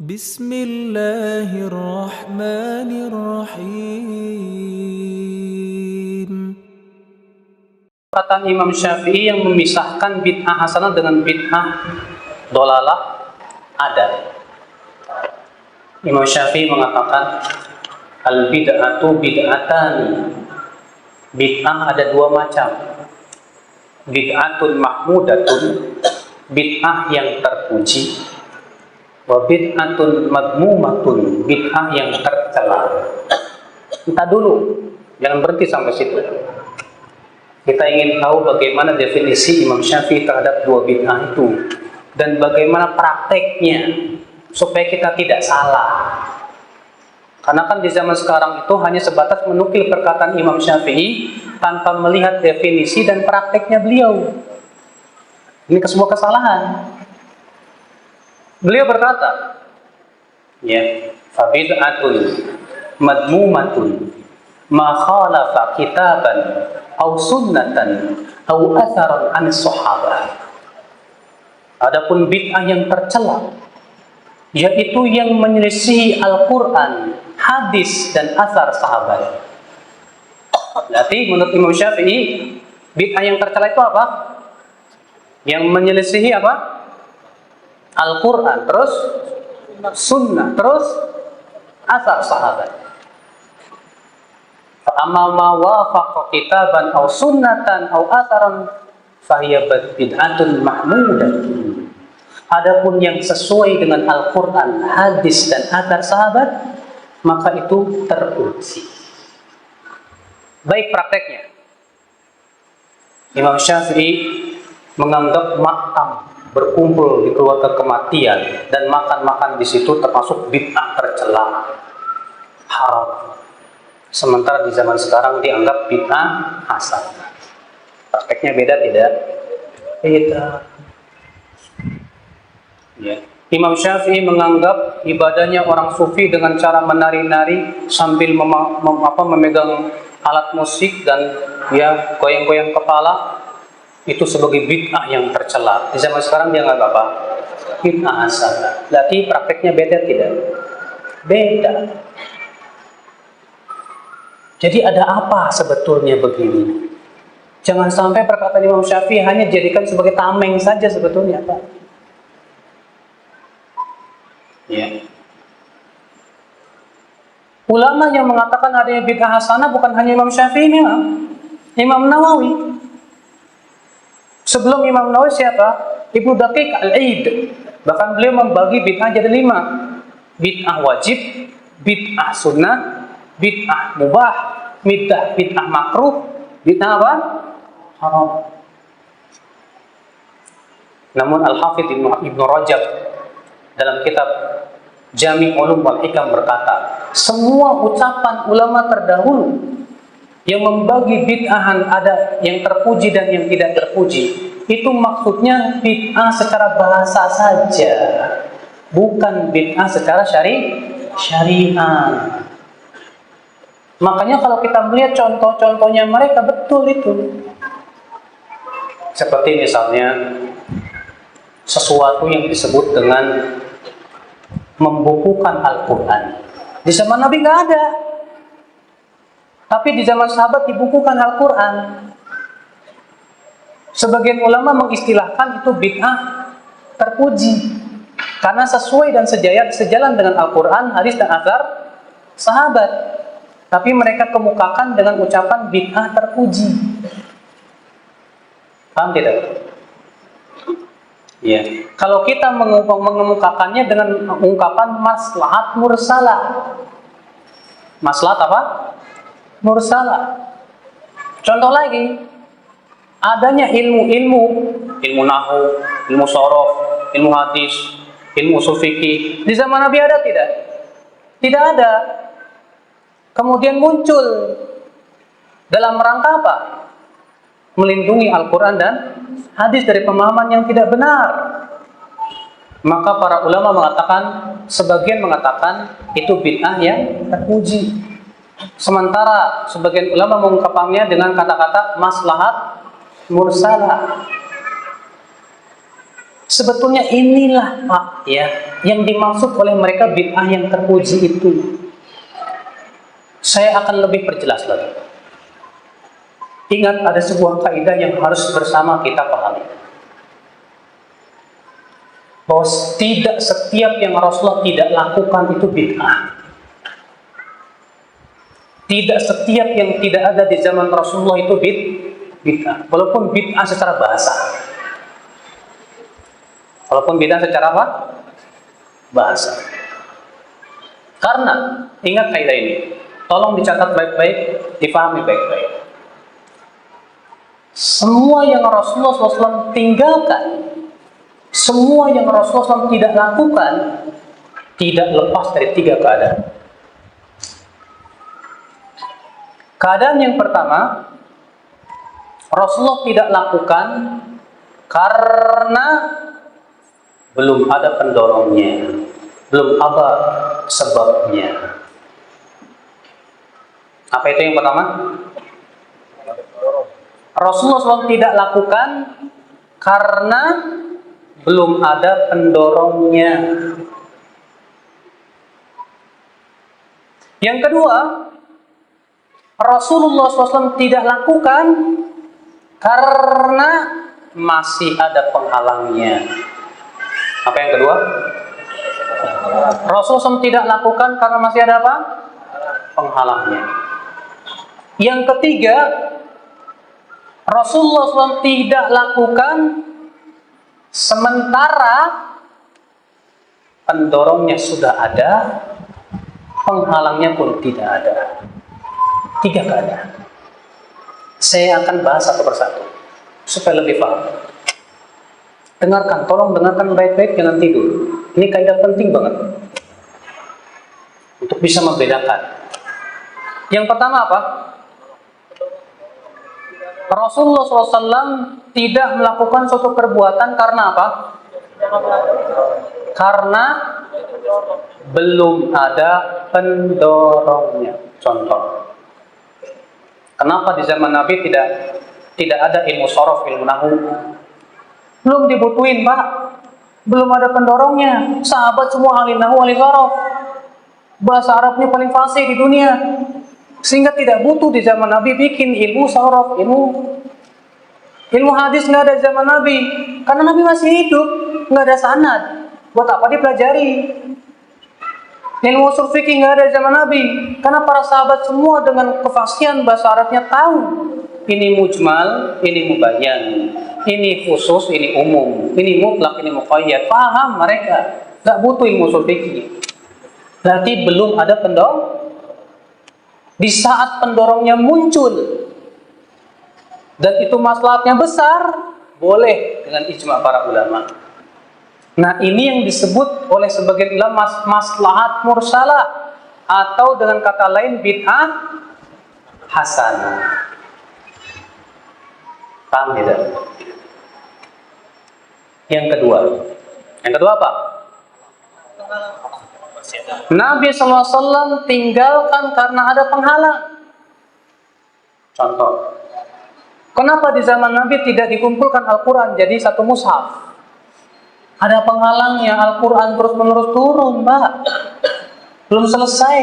Bismillahirrahmanirrahim. Perkataan Imam Syafi'i yang memisahkan bid'ah hasanah dengan bid'ah dolalah ada. Imam Syafi'i mengatakan al-bid'atu bid'atani. Bid'ah ada dua macam. Bid'atun mahmudatun, bid'ah yang terpuji, wa bid'atun madmumatun, bid'ah yang tercela. Entah dulu, jangan berhenti sampai situ. Kita ingin tahu bagaimana definisi Imam Syafi'i terhadap dua bid'ah itu dan bagaimana prakteknya supaya kita tidak salah. Karena kan di zaman sekarang itu hanya sebatas menukil perkataan Imam Syafi'i tanpa melihat definisi dan prakteknya beliau. Ini sebuah kesalahan. Beliau berkata, ya, fabid'atun madmumatun ma khalafa kitaban aw sunnatan aw atharan an sahabah. Adapun bid'ah yang tercela, yaitu yang menyelisihi Al-Quran, hadis dan athar sahabat. Berarti menurut Imam Syafi'i, bid'ah yang tercela itu apa? Yang menyelisihi apa? Al-Quran, terus sunnah, terus athar sahabat. Amma ma wafaqa kitaban aw sunnatan aw atharan fahiya bid'atun mahmudatun. Adapun yang sesuai dengan Al-Quran, hadis dan athar sahabat, maka itu terpuji. Baik prakteknya, Imam Syafi'i menganggap makam berkumpul di keluarga kematian dan makan-makan di situ termasuk bid'ah tercela, haram. Sementara di zaman sekarang dianggap bid'ah hasan. Prakteknya beda tidak? Beda. Ya. Imam Syafi'i menganggap ibadahnya orang sufi dengan cara menari-nari sambil memegang alat musik dan ya goyang-goyang kepala itu sebagai bid'ah yang tercela. Di zaman sekarang dia nggak apa? Bid'ah hasanah. Berarti prakteknya beda tidak? Beda. Jadi ada apa sebetulnya begini? Jangan sampai perkataan Imam Syafi'i hanya dijadikan sebagai tameng saja sebetulnya, Pak. Ya. Ulama yang mengatakan adanya bid'ah hasanah bukan hanya Imam Syafi'i memang. Imam Nawawi. Sebelum Imam Nawawi siapa? Ibnu Daqiq Al-Aid. Bahkan beliau membagi bid'ah jadi 5. Bid'ah wajib, bid'ah sunnah, bid'ah mubah, bid'ah makruh, bid'ah apa? Haram. Namun Al-Hafidh Ibnu Rajab dalam kitab Jami' Ulum wal Hikam berkata, semua ucapan ulama terdahulu yang membagi bid'ahan ada yang terpuji dan yang tidak terpuji, itu maksudnya bid'ah secara bahasa saja, bukan bid'ah secara syariah. Makanya kalau kita melihat contoh-contohnya mereka betul itu. Seperti misalnya sesuatu yang disebut dengan membukukan Al-Quran. Di zaman Nabi nggak ada. Tapi di zaman sahabat dibukukan Al-Quran. Sebagian ulama mengistilahkan itu bid'ah terpuji. Karena sesuai dan sejalan dengan Al-Quran, hadis dan athar sahabat. Tapi mereka kemukakan dengan ucapan bid'ah terpuji. Paham tidak? Ya. Kalau kita mengemukakannya dengan ungkapan maslahat mursalah. Maslahat apa? Mursalah. Contoh lagi, adanya ilmu nahwu, ilmu shorof, ilmu hadis, ilmu ushul fikih. Di zaman Nabi ada tidak? Tidak ada. Kemudian muncul dalam rangka apa? Melindungi Al-Quran dan hadis dari pemahaman yang tidak benar. Maka para ulama mengatakan, sebagian mengatakan itu bid'ah yang terpuji. Sementara sebagian ulama mengungkapkannya dengan kata-kata maslahat mursalah. Sebetulnya inilah Pak ya yang dimaksud oleh mereka bid'ah yang terpuji itu. Saya akan lebih perjelas lagi. Ingat, ada sebuah kaidah yang harus bersama kita pahami. Bahwa tidak setiap yang Rasulullah tidak lakukan itu bid'ah. Tidak setiap yang tidak ada di zaman Rasulullah itu bid'ah. Walaupun bid'ah secara bahasa. Walaupun bid'ah secara apa? Bahasa. Karena, ingat kaidah ini. Tolong dicatat baik-baik, dipahami baik-baik. Semua yang Rasulullah SAW tinggalkan, semua yang Rasulullah SAW tidak lakukan, tidak lepas dari 3 keadaan. Keadaan yang pertama, Rasulullah tidak lakukan karena belum ada pendorongnya, belum ada sebabnya. Apa itu yang pertama? Rasulullah SAW tidak lakukan karena belum ada pendorongnya. Yang kedua, Rasulullah SAW tidak lakukan karena masih ada penghalangnya. Apa yang kedua? Rasulullah SAW tidak lakukan karena masih ada apa? Penghalangnya. Yang ketiga, Rasulullah SAW tidak lakukan sementara pendorongnya sudah ada, penghalangnya pun tidak ada. 3 keadaan. Saya akan bahas satu persatu supaya lebih paham. Dengarkan, tolong dengarkan baik-baik, jangan tidur. Ini kaidah penting banget untuk bisa membedakan. Yang pertama apa? Rasulullah SAW tidak melakukan suatu perbuatan karena apa? Karena belum ada pendorongnya. Contoh, kenapa di zaman Nabi tidak ada ilmu sorof, ilmu nahu? Belum dibutuhin Pak, belum ada pendorongnya. Sahabat semua ahli nahu, ahli sorof. Bahasa Arabnya paling fasih di dunia, sehingga tidak butuh di zaman Nabi bikin ilmu sorof, ilmu hadis nggak ada di zaman Nabi, karena Nabi masih hidup, nggak ada sanad. Buat apa dipelajari? Ilmu ushul fikih nggak ada di zaman Nabi, karena para sahabat semua dengan kefasihan bahasa Arabnya tahu ini mujmal, ini mubayyan, ini khusus, ini umum, ini mutlak, ini muqayyad. Paham mereka, nggak butuh ilmu ushul fikih. Berarti belum ada pendorong. Di saat pendorongnya muncul dan itu maslahatnya besar, boleh dengan ijma para ulama. Nah, ini yang disebut oleh sebagian ulama maslahat mursalah, atau dengan kata lain bid'ah hasanah. Paham tidak? Yang kedua apa? Nabi SAW tinggalkan karena ada penghalang. Contoh, kenapa di zaman Nabi tidak dikumpulkan Al-Quran jadi satu mushaf? Ada penghalangnya, Al-Quran terus-menerus turun, Mbak. Belum selesai.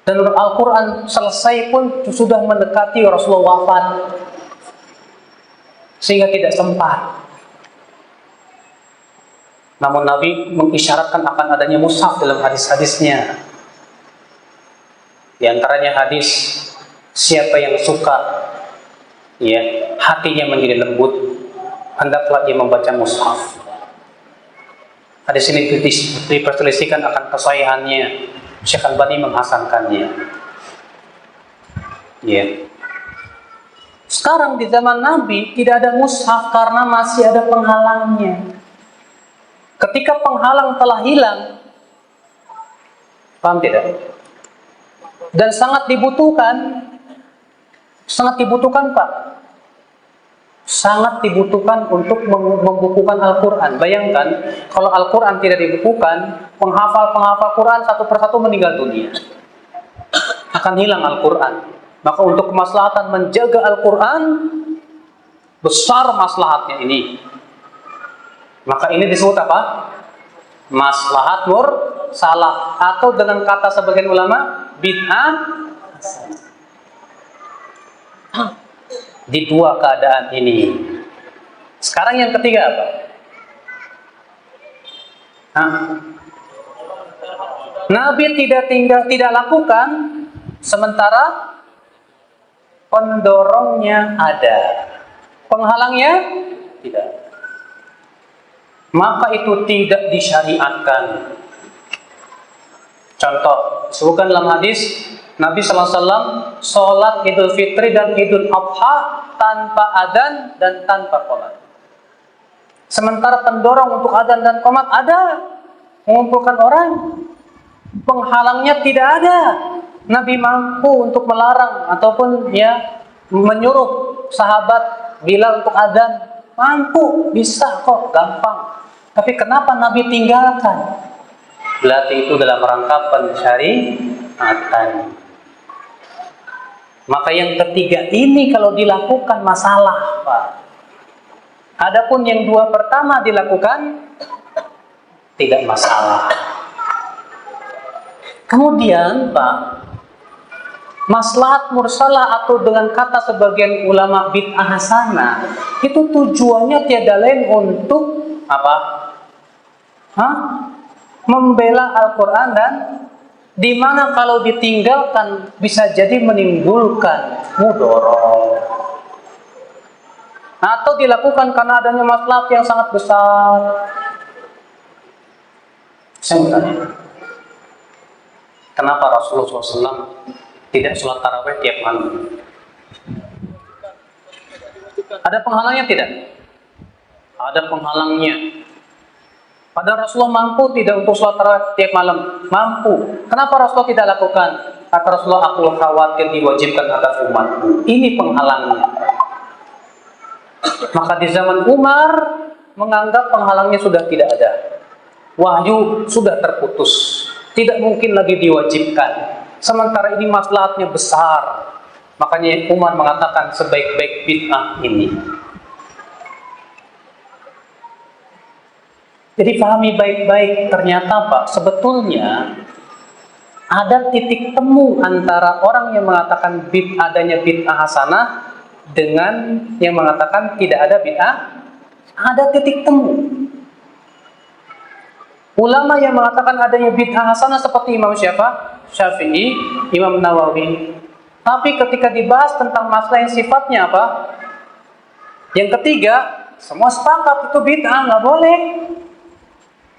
Dan Al-Quran selesai pun sudah mendekati Rasulullah wafat, sehingga tidak sempat. Namun Nabi mengisyaratkan akan adanya mushaf dalam hadis-hadisnya. Di antaranya hadis, siapa yang suka ya hatinya menjadi lembut, hendaklah ia membaca mushaf. Hadis ini diperselisihkan akan kesahihannya. Syekh Albani menghasankannya. Ya. Sekarang di zaman Nabi tidak ada mushaf karena masih ada penghalangnya. Ketika penghalang telah hilang, paham tidak? Dan sangat dibutuhkan Pak. Sangat dibutuhkan untuk membukukan Al-Quran. Bayangkan, kalau Al-Quran tidak dibukukan, penghafal Quran satu persatu meninggal dunia. Akan hilang Al-Quran. Maka untuk kemaslahatan menjaga Al-Quran, besar maslahatnya ini. Maka ini disebut apa? Maslahat mursalah, atau dengan kata sebagian ulama bid'ah di dua keadaan ini. Sekarang yang ketiga apa? Nabi tidak lakukan, sementara pendorongnya ada, penghalangnya tidak. Maka itu tidak disyariatkan. Contoh, sebutkan dalam hadis Nabi SAW sholat Idul Fitri dan Idul Adha tanpa adzan dan tanpa qomat. Sementara pendorong untuk adzan dan qomat ada, mengumpulkan orang, penghalangnya tidak ada. Nabi mampu untuk melarang ataupun menyuruh sahabat Bilal untuk adzan, mampu, bisa kok, gampang. Tapi kenapa Nabi tinggalkan? Berarti itu dalam rangka pensyariatan. Maka yang ketiga ini kalau dilakukan masalah, Pak. Adapun yang dua pertama dilakukan tidak masalah. Kemudian, Pak, maslahat mursalah atau dengan kata sebagian ulama bid'ah hasanah, itu tujuannya tiada lain untuk apa? Membela Al-Quran, dan di mana kalau ditinggalkan bisa jadi menimbulkan mudorot, atau dilakukan karena adanya maslahat yang sangat besar. Saya bertanya, kenapa Rasulullah SAW tidak sholat tarawih tiap malam? Ada penghalangnya tidak? Ada penghalangnya. Padahal Rasulullah mampu tidak untuk sholat tarawih tiap malam? Mampu. Kenapa Rasulullah tidak lakukan? Kata Rasulullah, aku khawatir diwajibkan atas umatku. Ini penghalangnya. Maka di zaman Umar menganggap penghalangnya sudah tidak ada. Wahyu sudah terputus. Tidak mungkin lagi diwajibkan. Sementara ini maslahatnya besar. Makanya Umar mengatakan sebaik-baik bid'ah ini. Jadi pahami baik-baik, ternyata Pak, sebetulnya ada titik temu antara orang yang mengatakan adanya bid'ah hasanah dengan yang mengatakan tidak ada bid'ah. Ada titik temu. Ulama yang mengatakan adanya bid'ah hasanah seperti Imam Syafi'i, Imam Nawawi. Tapi ketika dibahas tentang masalah yang sifatnya apa? Yang ketiga, semua sepakat itu bid'ah, nggak boleh.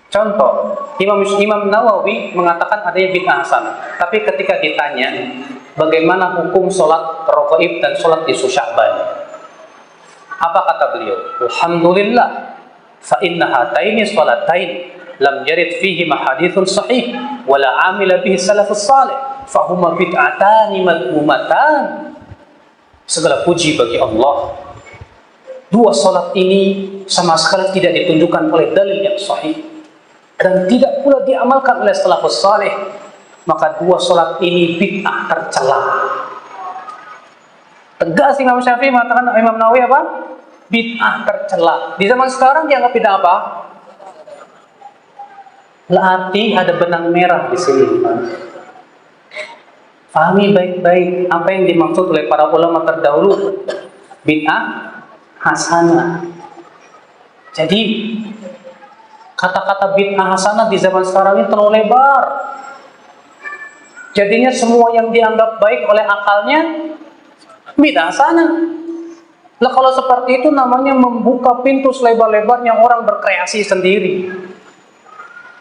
Contoh, Imam Nawawi mengatakan adanya bid'ah hasanah. Tapi ketika ditanya bagaimana hukum sholat raghaib dan sholat isu Sya'ban, apa kata beliau? Alhamdulillah, fa inna hataini sholatain lam yarid fihi hadithun sahih wala amila bihi salafus salih fahuma bid'atani madmumatan. Segala puji bagi Allah, dua sholat ini sama sekali tidak ditunjukkan oleh dalil yang sahih dan tidak pula diamalkan oleh salafus salih. Maka dua sholat ini bid'ah tercela. Tegas Imam Syafi'i mengatakan, Imam Nawawi apa? Bid'ah tercela. Di zaman sekarang dianggap bid'ah apa? Berarti ada benang merah di sini. Pahami baik-baik apa yang dimaksud oleh para ulama terdahulu bid'ah hasanah. Jadi kata-kata bid'ah hasanah di zaman sekarang ini terlalu lebar. Jadinya semua yang dianggap baik oleh akalnya bid'ah hasanah. Lah kalau seperti itu namanya membuka pintu selebar-lebarnya orang berkreasi sendiri.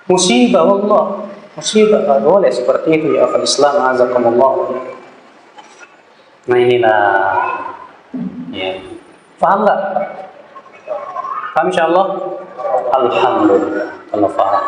Musibah Allah. Musibah, tak boleh seperti itu ya akhal Islam, azakumullah. Nah inilah ya. Faham nggak? Paham insyaallah? Alhamdulillah. Allah faham.